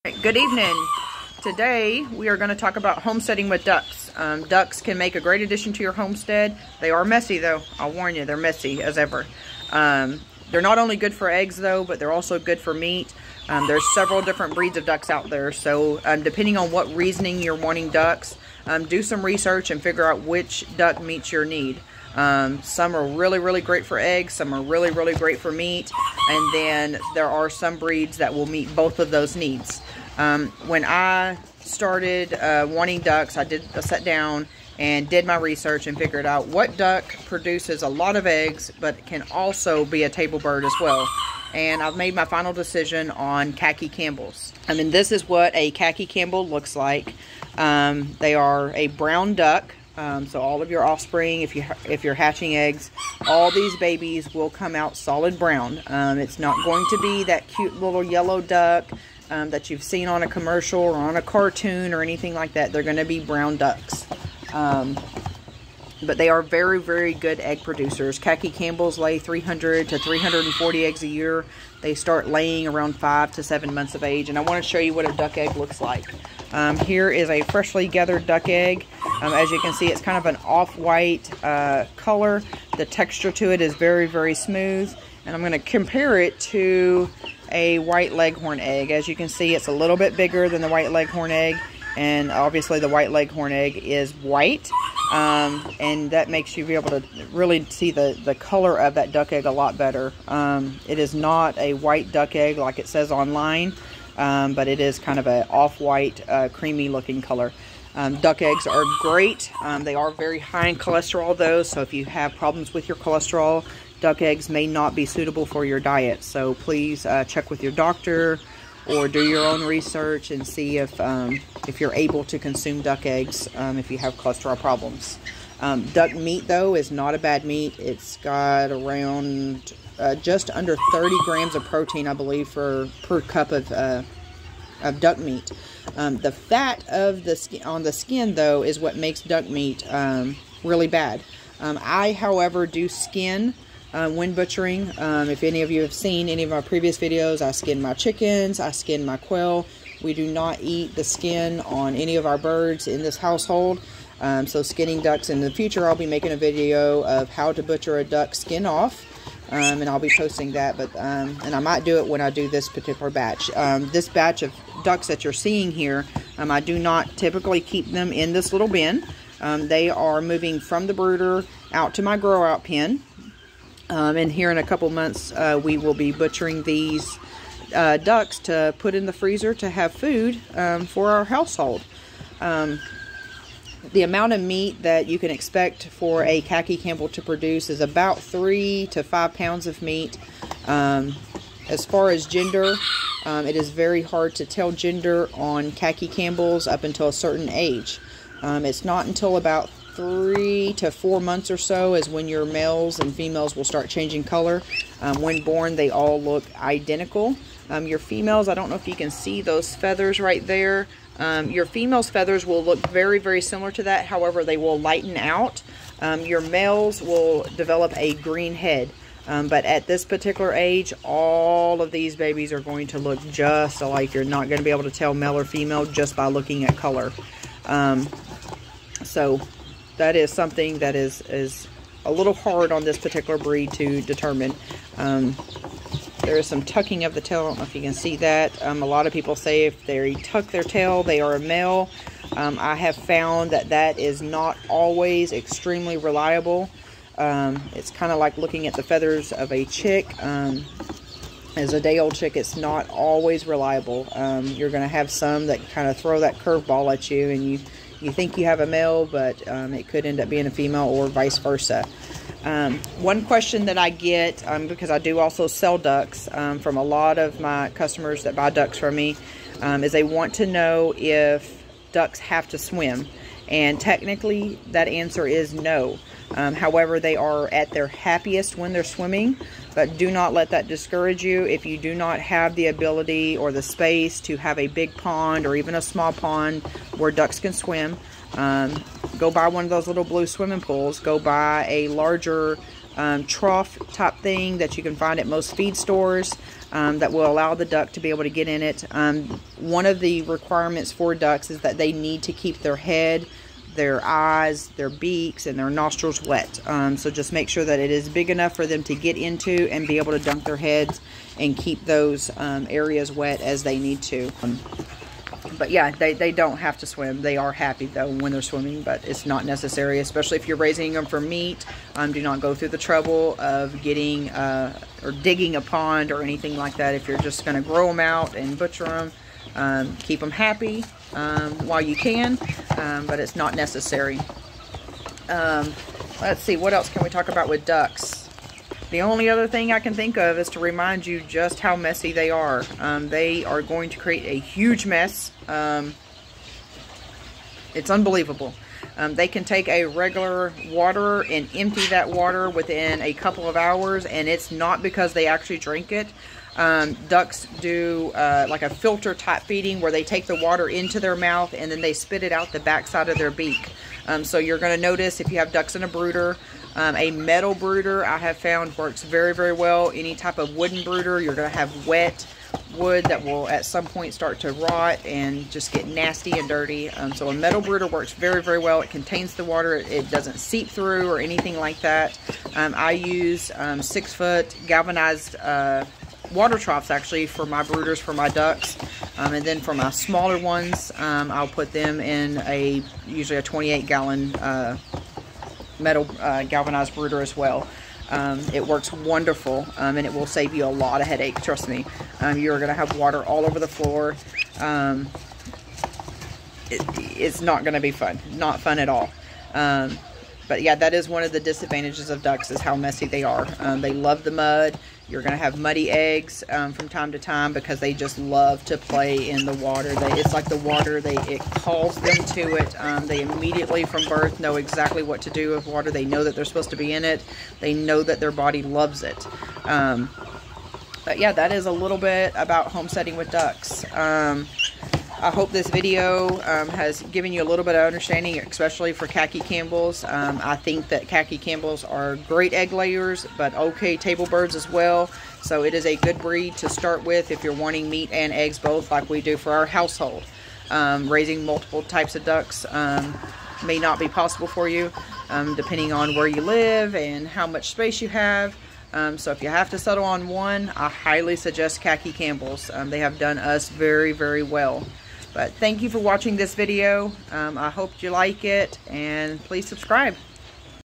Good evening. Today we are going to talk about homesteading with ducks. Ducks can make a great addition to your homestead. They are messy though. I'll warn you, they're messy as ever. They're not only good for eggs though, but they're also good for meat. There's several different breeds of ducks out there. So depending on what reasoning you're wanting ducks, do some research and figure out which duck meets your need. Some are really great for eggs, some are really great for meat, and then there are some breeds that will meet both of those needs. When I started wanting ducks, I sat down and did my research and figured out what duck produces a lot of eggs but can also be a table bird as well. And I've made my final decision on khaki Campbells. This is what a khaki Campbell looks like. They are a brown duck. So all of your offspring, if you're hatching eggs, all these babies will come out solid brown. It's not going to be that cute little yellow duck that you've seen on a commercial or on a cartoon or anything like that. They're going to be brown ducks. But they are very good egg producers. Khaki Campbells lay 300 to 340 eggs a year. They start laying around 5 to 7 months of age. And I want to show you what a duck egg looks like. Here is a freshly gathered duck egg. As you can see, it's kind of an off-white color. The texture to it is very smooth. And I'm going to compare it to a white leghorn egg. As you can see, it's a little bit bigger than the white leghorn egg. And obviously the white leghorn egg is white. And that makes you be able to really see the color of that duck egg a lot better. It is not a white duck egg like it says online. But it is kind of an off-white, creamy looking color. Duck eggs are great. They are very high in cholesterol though, so if you have problems with your cholesterol, duck eggs may not be suitable for your diet. So please check with your doctor or do your own research and see if you're able to consume duck eggs if you have cholesterol problems. Duck meat though is not a bad meat. It's got around just under 30 grams of protein, I believe, per cup of duck meat. The fat of on the skin, though, is what makes duck meat really bad. I, however, do skin when butchering. If any of you have seen any of my previous videos, I skin my chickens, I skin my quail. We do not eat the skin on any of our birds in this household. So skinning ducks, in the future, I'll be making a video of how to butcher a duck skin off. And I'll be posting that, but and I might do it when I do this particular batch. This batch of ducks that you're seeing here, I do not typically keep them in this little bin. They are moving from the brooder out to my grow out pen. And here in a couple months, we will be butchering these ducks to put in the freezer to have food for our household. The amount of meat that you can expect for a khaki Campbell to produce is about 3 to 5 pounds of meat. As far as gender, it is very hard to tell gender on khaki Campbells up until a certain age. It's not until about 3 to 4 months or so is when your males and females will start changing color. When born, they all look identical. Your females, I don't know if you can see those feathers right there. Your female's feathers will look very similar to that. However, they will lighten out. Your males will develop a green head. But at this particular age, all of these babies are going to look just alike. You're not going to be able to tell male or female just by looking at color. So that is something that is a little hard on this particular breed to determine. There is some tucking of the tail. I don't know if you can see that. A lot of people say if they tuck their tail, they are a male. I have found that is not always extremely reliable. It's kind of like looking at the feathers of a chick. As a day-old chick, it's not always reliable. You're going to have some that kind of throw that curveball at you, and you think you have a male, but it could end up being a female or vice versa. One question that I get, because I do also sell ducks from a lot of my customers that buy ducks from me, is they want to know if ducks have to swim. And technically, that answer is no. However, they are at their happiest when they're swimming, but do not let that discourage you. If you do not have the ability or the space to have a big pond or even a small pond where ducks can swim, go buy one of those little blue swimming pools. Go buy a larger trough type thing that you can find at most feed stores. that will allow the duck to be able to get in it. One of the requirements for ducks is that they need to keep their head, their eyes, their beaks, and their nostrils wet. So just make sure that it is big enough for them to get into and be able to dunk their heads and keep those areas wet as they need to. But yeah, they don't have to swim. They are happy though when they're swimming, but it's not necessary, especially if you're raising them for meat. Do not go through the trouble of getting or digging a pond or anything like that. If you're just going to grow them out and butcher them, keep them happy while you can, but it's not necessary. Let's see, what else can we talk about with ducks? The only other thing I can think of is to remind you just how messy they are. They are going to create a huge mess. It's unbelievable. They can take a regular water and empty that water within a couple of hours, and it's not because they actually drink it. Ducks do like a filter type feeding where they take the water into their mouth and then they spit it out the backside of their beak. So you're going to notice if you have ducks in a brooder, a metal brooder I have found works very, very well. Any type of wooden brooder, you're going to have wet wood that will at some point start to rot and just get nasty and dirty. So a metal brooder works very, very well. It contains the water. It doesn't seep through or anything like that. I use 6-foot galvanized water troughs actually for my brooders for my ducks, and then for my smaller ones I'll put them in usually a 28-gallon metal galvanized brooder as well. It works wonderful, and it will save you a lot of headache, trust me. You're going to have water all over the floor. It's not going to be fun. Not fun at all. But yeah, that is one of the disadvantages of ducks, is how messy they are. They love the mud. You're going to have muddy eggs from time to time because they just love to play in the water. It's like the water, it calls them to it. They immediately from birth know exactly what to do with water. They know that they're supposed to be in it. They know that their body loves it. But yeah, that is a little bit about homesteading with ducks. I hope this video has given you a little bit of understanding, especially for khaki Campbells. I think that khaki Campbells are great egg layers, but okay table birds as well. So it is a good breed to start with if you're wanting meat and eggs both, like we do for our household. Raising multiple types of ducks may not be possible for you, depending on where you live and how much space you have. So if you have to settle on one, I highly suggest khaki Campbells. They have done us very, very well. But thank you for watching this video. I hope you like it, and please subscribe.